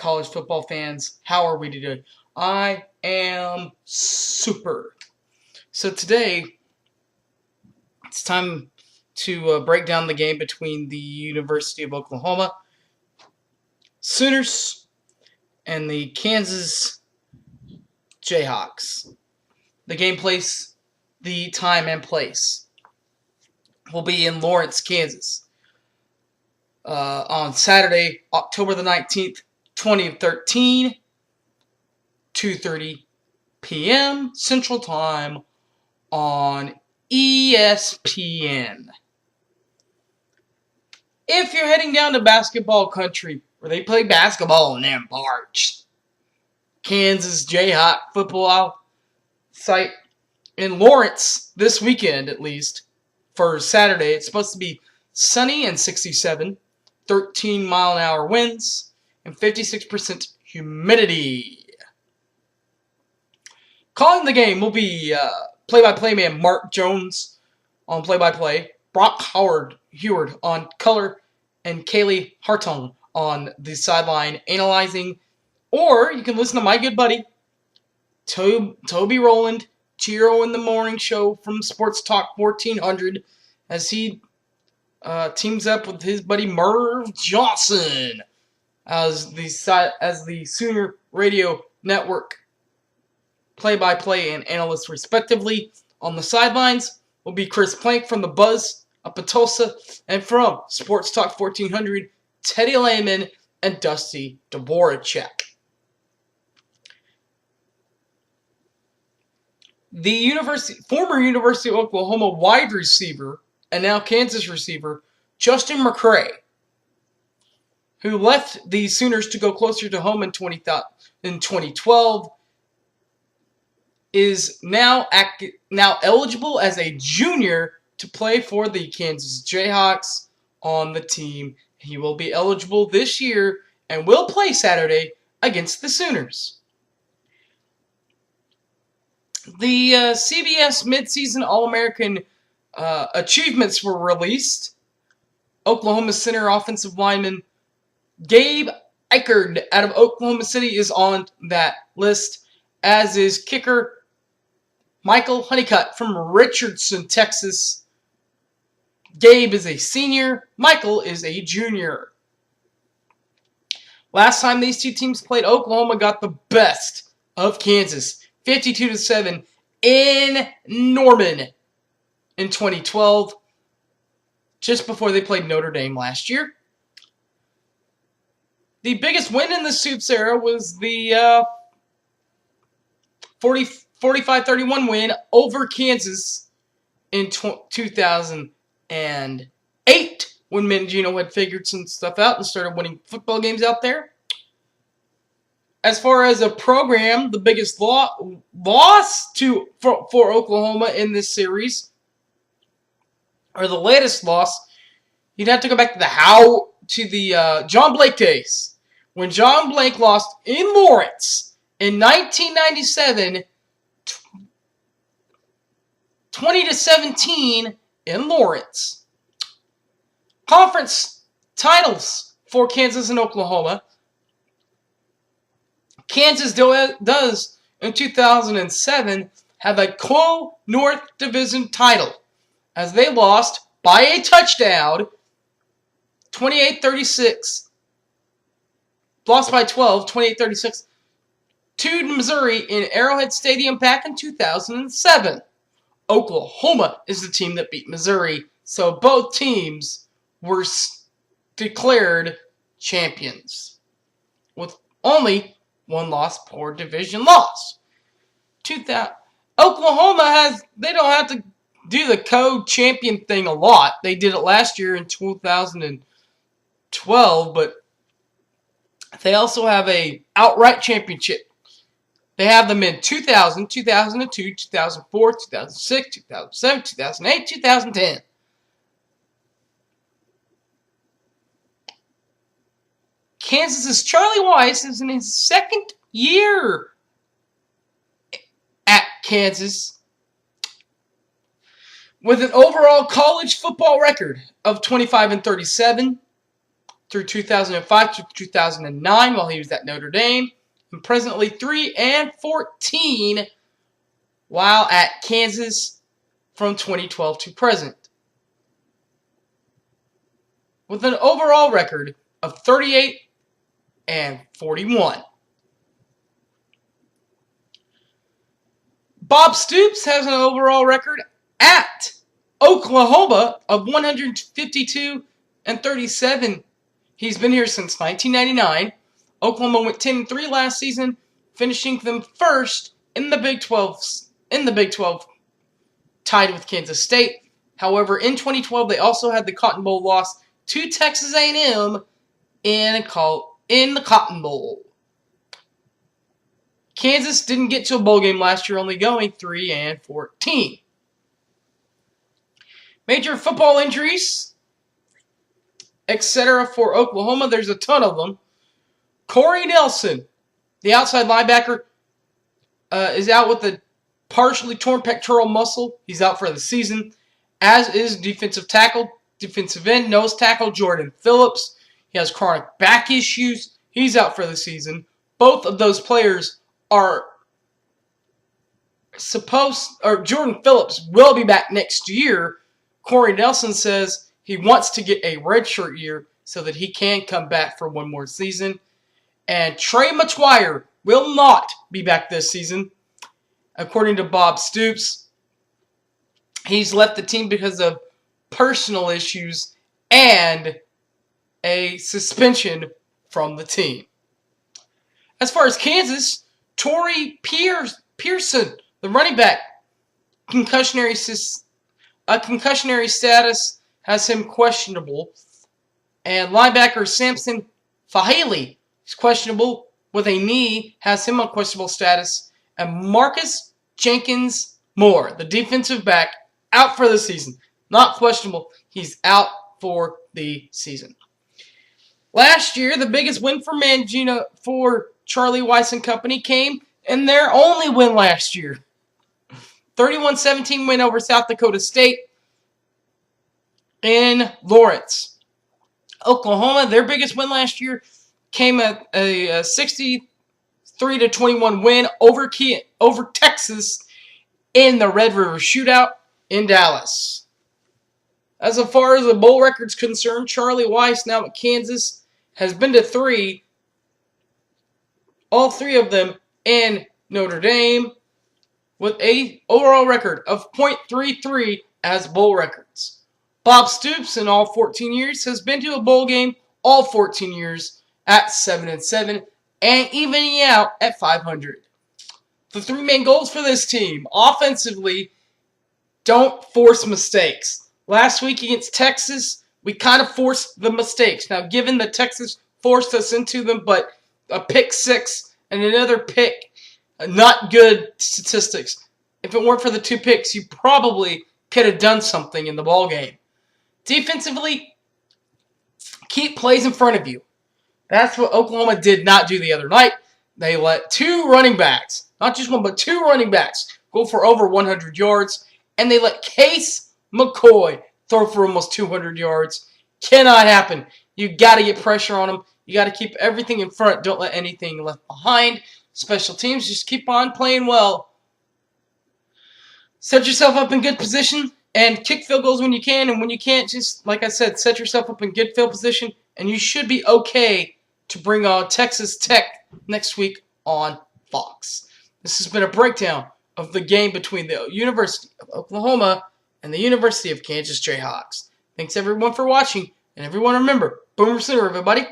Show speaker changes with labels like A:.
A: college football fans? How are we today? I am super. So today, it's time to break down the game between the University of Oklahoma Sooners and the Kansas Jayhawks. The game place, the time and place will be in Lawrence, Kansas. On Saturday, October the 19th, 2013, 2:30 p.m. Central Time on ESPN. If you're heading down to basketball country, where they play basketball in them parts, Kansas Jayhawk football site in Lawrence this weekend, at least, for Saturday, it's supposed to be sunny and 67, 13-mile-an-hour winds, and 56% humidity. Calling the game will be play-by-play man Mark Jones on play-by-play, Brock Heward on color, and Kaylee Hartung on the sideline analyzing. Or you can listen to my good buddy, Toby Rowland, Chiro in the Morning Show from Sports Talk 1400, as he teams up with his buddy Merv Johnson as the Sooner Radio Network play-by-play and analyst respectively. On the sidelines will be Chris Plank from The Buzz up at Tulsa, and from Sports Talk 1400, Teddy Lehman and Dusty Dvoracek. The former University of Oklahoma wide receiver and now Kansas receiver Justin McCray, who left the Sooners to go closer to home in 2012, is now eligible as a junior to play for the Kansas Jayhawks on the team. He will be eligible this year and will play Saturday against the Sooners. The CBS midseason All-American achievements were released. Oklahoma Center offensive lineman Gabe Eichard out of Oklahoma City is on that list, as is kicker Michael Honeycutt from Richardson, Texas. Gabe is a senior. Michael is a junior. Last time these two teams played, Oklahoma got the best of Kansas, 52-7 in Norman in 2012, just before they played Notre Dame last year. The biggest win in the Soups era was the 45-31 win over Kansas in 2008, when Mangino had figured some stuff out and started winning football games out there. As far as a program, the biggest loss for Oklahoma in this series, or the latest loss, you'd have to go back to the John Blake days, when John Blake lost in Lawrence in 1997, 20-17 in Lawrence. Conference titles for Kansas and Oklahoma. Kansas does, in 2007, have a Co-North Division title, as they lost by a touchdown, 28-36. Lost by 12, 28-36, to Missouri in Arrowhead Stadium back in 2007. Oklahoma is the team that beat Missouri, so both teams were declared champions, with only one loss per division loss. Oklahoma they don't have to do the co-champion thing a lot. They did it last year in 2012, but they also have a outright championship. They have them in 2000, 2002, 2004, 2006, 2007, 2008, 2010. Kansas's Charlie Weiss is in his second year at Kansas with an overall college football record of 25-37, through 2005 to 2009 while he was at Notre Dame, and presently 3-14 while at Kansas from 2012 to present. With an overall record of 38-41. Bob Stoops has an overall record at Oklahoma of 152-37. He's been here since 1999. Oklahoma went 10-3 last season, finishing them first in the Big 12. Tied with Kansas State. However, in 2012, they also had the Cotton Bowl loss to Texas A&M in the Cotton Bowl. Kansas didn't get to a bowl game last year, only going 3-14. Major football injuries, etc. for Oklahoma. There's a ton of them. Corey Nelson, the outside linebacker, is out with a partially torn pectoral muscle. He's out for the season, as is defensive end, nose tackle Jordan Phillips. He has chronic back issues. He's out for the season. Both of those players are Jordan Phillips will be back next year. Corey Nelson says he wants to get a redshirt year so that he can come back for one more season. And Trey McGuire will not be back this season. According to Bob Stoops, he's left the team because of personal issues and a suspension from the team. As far as Kansas, Torrey Pearson, the running back, concussionary status has him questionable. And linebacker Samson Fahali is questionable with a knee, has him on questionable status. And Marcus Jenkins Moore, the defensive back, out for the season. Not questionable. He's out for the season. Last year, the biggest win for Charlie Weiss and company came in their only win last year. 31-17 win over South Dakota State in Lawrence. Oklahoma, their biggest win last year came at a 63-21 win over Texas in the Red River Shootout in Dallas. As far as the bowl record's concerned, Charlie Weiss, now at Kansas, has been to 3. All 3 of them in Notre Dame, with a overall record of .33 as bowl records. Bob Stoops, in all 14 years, has been to a bowl game all 14 years at 7-7 and evening out at 500. The 3 main goals for this team: offensively, don't force mistakes. Last week against Texas, we kind of forced the mistakes. Now, given that Texas forced us into them, but a pick 6 and another pick, not good statistics. If it weren't for the 2 picks, you probably could have done something in the ball game. Defensively, keep plays in front of you. That's what Oklahoma did not do the other night. They let 2 running backs, not just one, but 2 running backs, go for over 100 yards, and they let Case McCoy throw for almost 200 yards. Cannot happen. You got to get pressure on them. You got to keep everything in front. Don't let anything left behind. Special teams, just keep on playing well. Set yourself up in good position and kick field goals when you can. And when you can't, just, like I said, set yourself up in good field position. And you should be okay to bring on Texas Tech next week on Fox. This has been a breakdown of the game between the University of Oklahoma and the University of Kansas Jayhawks. Thanks everyone for watching, and everyone remember, Boomer Sooner, everybody.